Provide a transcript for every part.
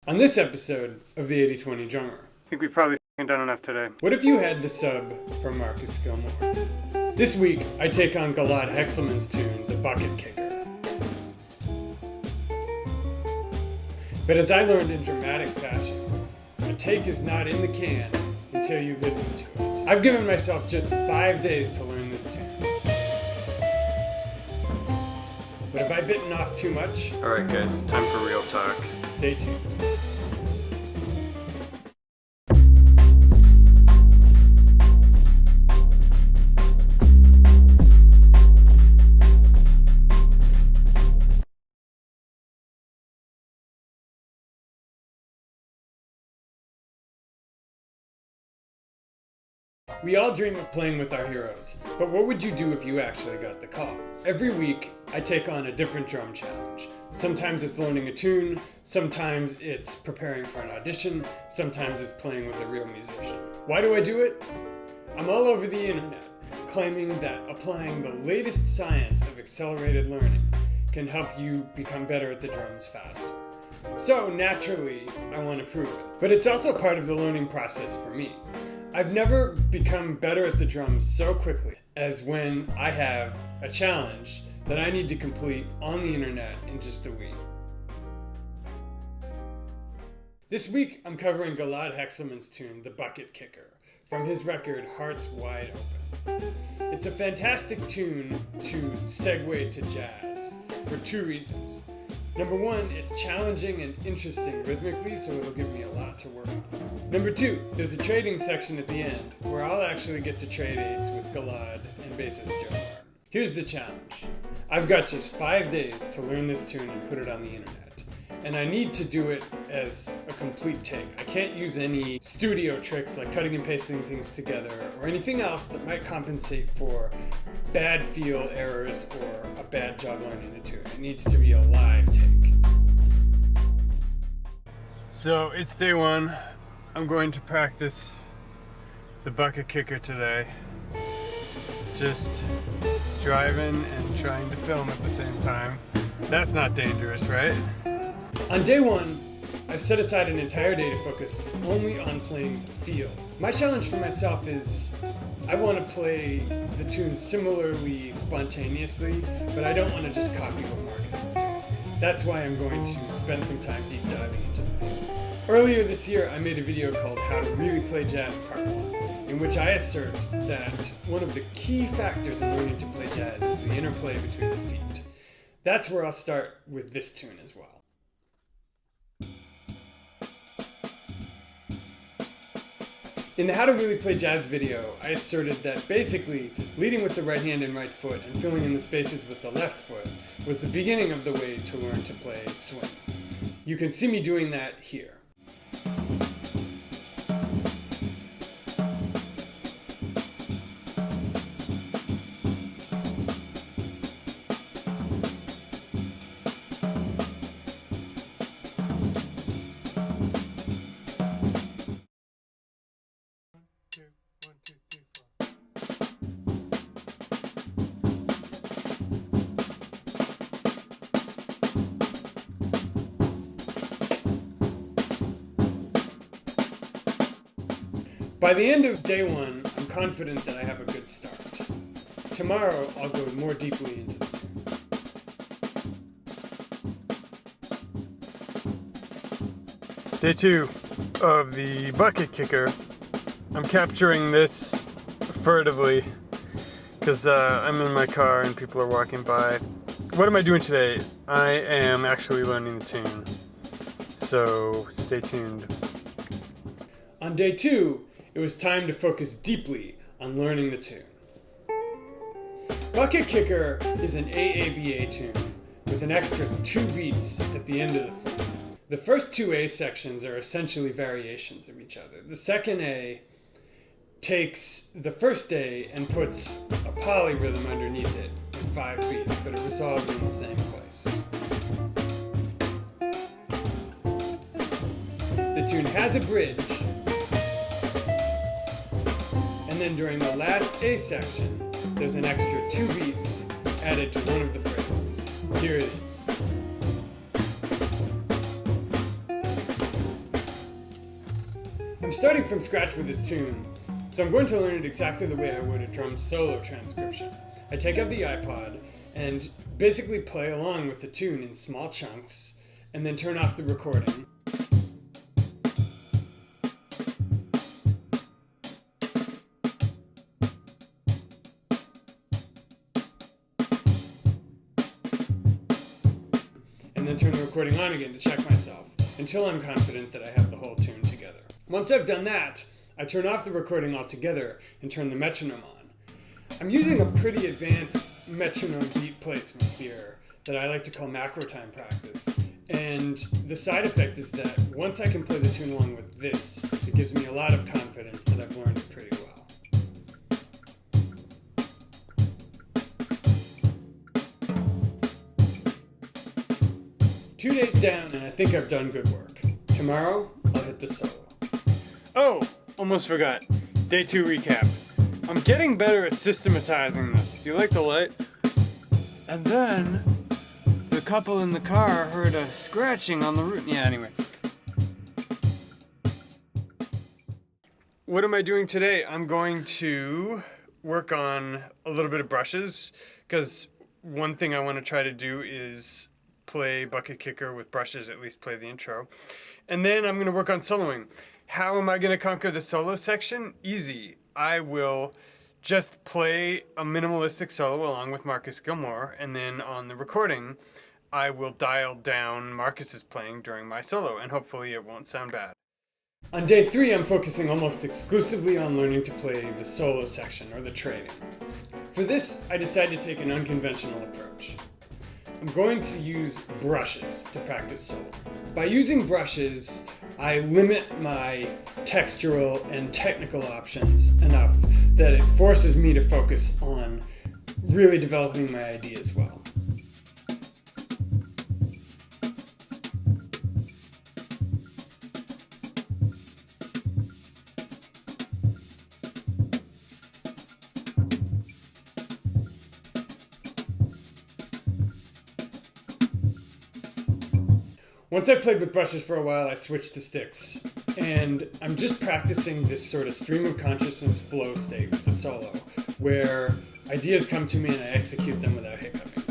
On this episode of the 80/20 Drummer. I think we've probably done enough today. What if you had to sub for Marcus Gilmore? This week, I take on Gilad Hexelman's tune, The Bucket Kicker. But as I learned in dramatic fashion, a take is not in the can until you listen to it. I've given myself just 5 days to learn this tune. But have I bitten off too much? Alright guys, time for real talk. Stay tuned. We all dream of playing with our heroes, but what would you do if you actually got the call? Every week, I take on a different drum challenge. Sometimes it's learning a tune, sometimes it's preparing for an audition, sometimes it's playing with a real musician. Why do I do it? I'm all over the internet, claiming that applying the latest science of accelerated learning can help you become better at the drums faster. So naturally, I want to prove it. But it's also part of the learning process for me. I've never become better at the drums so quickly as when I have a challenge that I need to complete on the internet in just a week. This week, I'm covering Gilad Hexelman's tune, The Bucket Kicker, from his record, Hearts Wide Open. It's a fantastic tune to segue to jazz for two reasons. Number one, it's challenging and interesting rhythmically, so it'll give me a lot to work on. Number two, there's a trading section at the end where I'll actually get to trade aids with Gilad and bassist Gilmore. Here's the challenge. I've got just 5 days to learn this tune and put it on the internet. And I need to do it as a complete take. I can't use any studio tricks like cutting and pasting things together or anything else that might compensate for bad feel errors or a bad job learning the tune. It needs to be a live take. So it's day one. I'm going to practice the bucket kicker today. Just driving and trying to film at the same time. That's not dangerous, right? On day one, I've set aside an entire day to focus only on playing the feel. My challenge for myself is I want to play the tune similarly spontaneously, but I don't want to just copy what Marcus is doing. That's why I'm going to spend some time deep diving into the feel. Earlier this year, I made a video called How to Really Play Jazz Part 1, in which I assert that one of the key factors in learning to play jazz is the interplay between the feet. That's where I'll start with this tune as well. In the How to Really Play Jazz video, I asserted that basically leading with the right hand and right foot and filling in the spaces with the left foot was the beginning of the way to learn to play swing. You can see me doing that here. By the end of day one, I'm confident that I have a good start. Tomorrow, I'll go more deeply into the tune. Day two of the bucket kicker. I'm capturing this furtively because I'm in my car and people are walking by. What am I doing today? I am actually learning the tune. So stay tuned. On day two, it was time to focus deeply on learning the tune. Bucket Kicker is an AABA tune with an extra 2 beats at the end of the foot. The first 2 A sections are essentially variations of each other. The second A takes the first A and puts a polyrhythm underneath it with 5 beats, but it resolves in the same place. The tune has a bridge, and then during the last A section, there's an extra 2 beats added to one of the phrases. Here it is. I'm starting from scratch with this tune, so I'm going to learn it exactly the way I would a drum solo transcription. I take out the iPod and basically play along with the tune in small chunks, and then turn off the recording. And then turn the recording on again to check myself, until I'm confident that I have the whole tune together. Once I've done that, I turn off the recording altogether and turn the metronome on. I'm using a pretty advanced metronome beat placement here that I like to call macro time practice. And the side effect is that once I can play the tune along with this, it gives me a lot of confidence that I've learned it pretty well. 2 days down, and I think I've done good work. Tomorrow, I'll hit the solo. Oh, almost forgot. Day 2 recap. I'm getting better at systematizing this. Do you like the light? And then, the couple in the car heard a scratching on the roof. Yeah, anyway. What am I doing today? I'm going to work on a little bit of brushes, because one thing I want to try to do is play bucket kicker with brushes, at least play the intro. And then I'm going to work on soloing. How am I going to conquer the solo section? Easy. I will just play a minimalistic solo along with Marcus Gilmore, and then on the recording, I will dial down Marcus's playing during my solo, and hopefully it won't sound bad. On day 3, I'm focusing almost exclusively on learning to play the solo section, or the trading. For this, I decided to take an unconventional approach. I'm going to use brushes to practice solo. By using brushes, I limit my textural and technical options enough that it forces me to focus on really developing my ideas well. Once I played with brushes for a while, I switched to sticks, and I'm just practicing this sort of stream of consciousness flow state with the solo, where ideas come to me and I execute them without hiccuping.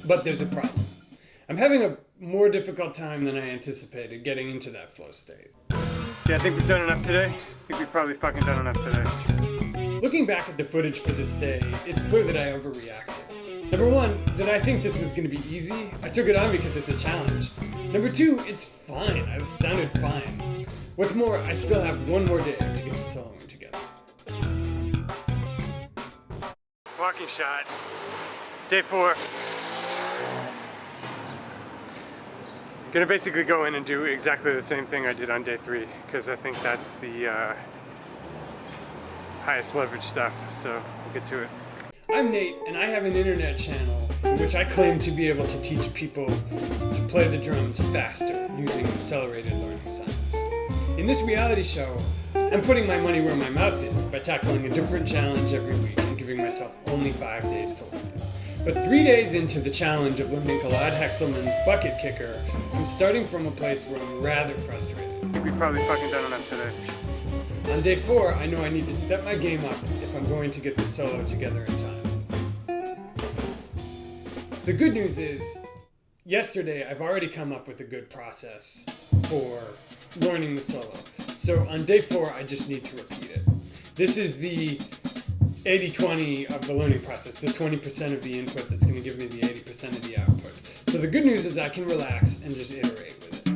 But there's a problem. I'm having a more difficult time than I anticipated getting into that flow state. Yeah, I think we've done enough today. I think we've probably fucking done enough today. Looking back at the footage for this day, it's clear that I overreacted. Number 1, did I think this was going to be easy? I took it on because it's a challenge. Number 2, it's fine. I've sounded fine. What's more, I still have one more day to get the soloing together. Walking shot. Day 4. Gonna basically go in and do exactly the same thing I did on day 3, because I think that's the highest leverage stuff, so we'll get to it. I'm Nate, and I have an internet channel in which I claim to be able to teach people to play the drums faster using accelerated learning science. In this reality show, I'm putting my money where my mouth is by tackling a different challenge every week and giving myself only 5 days to learn it. But 3 days into the challenge of learning Gilad Hexelman's bucket kicker, I'm starting from a place where I'm rather frustrated. I think we've probably fucking done enough today. On day 4, I know I need to step my game up if I'm going to get the solo together in time. The good news is, yesterday I've already come up with a good process for learning the solo. So on day 4, I just need to repeat it. This is the 80-20 of the learning process, the 20% of the input that's going to give me the 80% of the output. So the good news is I can relax and just iterate with it.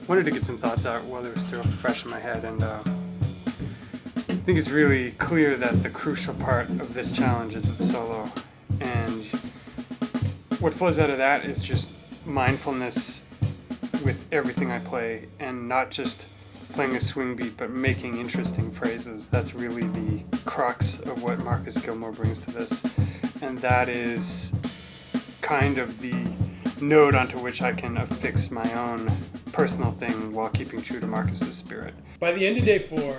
Wanted to get some thoughts out while they were still fresh in my head, and I think it's really clear that the crucial part of this challenge is the solo, and what flows out of that is just mindfulness with everything I play, and not just playing a swing beat, but making interesting phrases. That's really the crux of what Marcus Gilmore brings to this. And that is kind of the node onto which I can affix my own personal thing while keeping true to Marcus's spirit. By the end of day 4,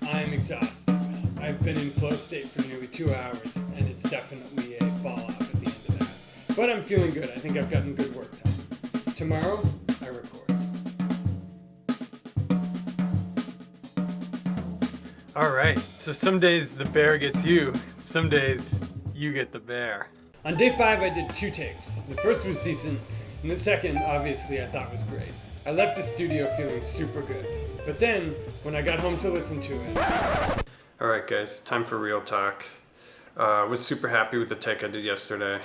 I'm exhausted. I've been in flow state for nearly 2 hours, and it's definitely a fall off at the end of that. But I'm feeling good. I think I've gotten good work done. Tomorrow, I record. Alright, so some days the bear gets you, some days you get the bear. On day 5, I did 2 takes. The first was decent, and the second, obviously, I thought was great. I left the studio feeling super good. But then, when I got home to listen to it... Alright guys, time for real talk. Was super happy with the take I did yesterday.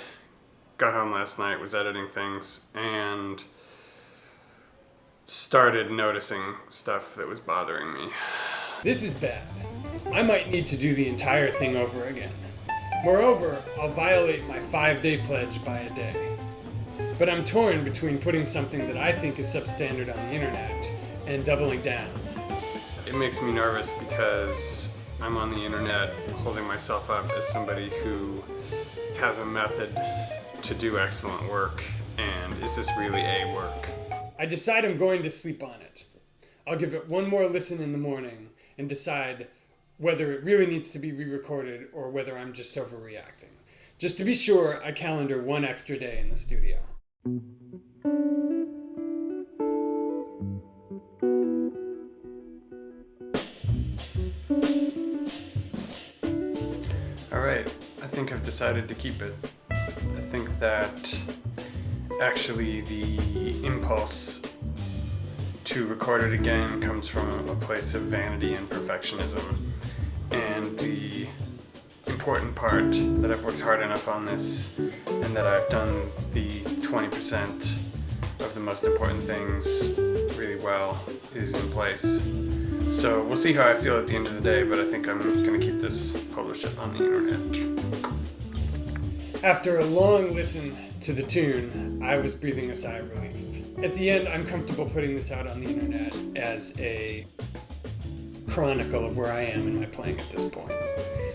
Got home last night, was editing things, and started noticing stuff that was bothering me. This is bad. I might need to do the entire thing over again. Moreover, I'll violate my 5-day pledge by a day. But I'm torn between putting something that I think is substandard on the internet and doubling down. It makes me nervous because I'm on the internet holding myself up as somebody who has a method to do excellent work, and is this really a work? I decide I'm going to sleep on it. I'll give it one more listen in the morning and decide whether it really needs to be re-recorded or whether I'm just overreacting. Just to be sure, I calendar 1 extra day in the studio. Alright, I think I've decided to keep it. I think that actually the impulse to record it again comes from a place of vanity and perfectionism. And the important part that I've worked hard enough on this and that I've done the 20% of the most important things really well is in place. So we'll see how I feel at the end of the day, but I think I'm going to keep this published on the internet. After a long listen to the tune, I was breathing a sigh of relief. At the end, I'm comfortable putting this out on the internet as a chronicle of where I am in my playing at this point.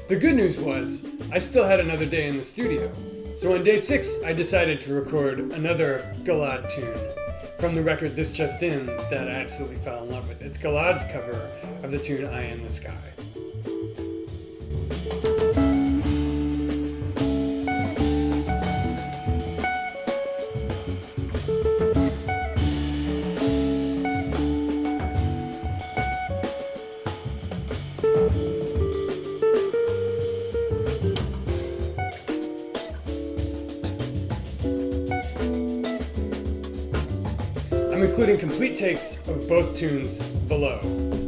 The good news was, I still had another day in the studio. So on day 6, I decided to record another Gilad tune from the record This Just In that I absolutely fell in love with. It's Gilad's cover of the tune Eye in the Sky. I'm including complete takes of both tunes below,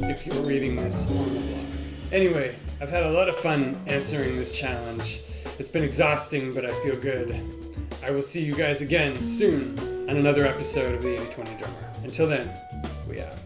if you're reading this on the blog. Anyway, I've had a lot of fun answering this challenge. It's been exhausting, but I feel good. I will see you guys again soon on another episode of the 80/20 Drummer. Until then, we out.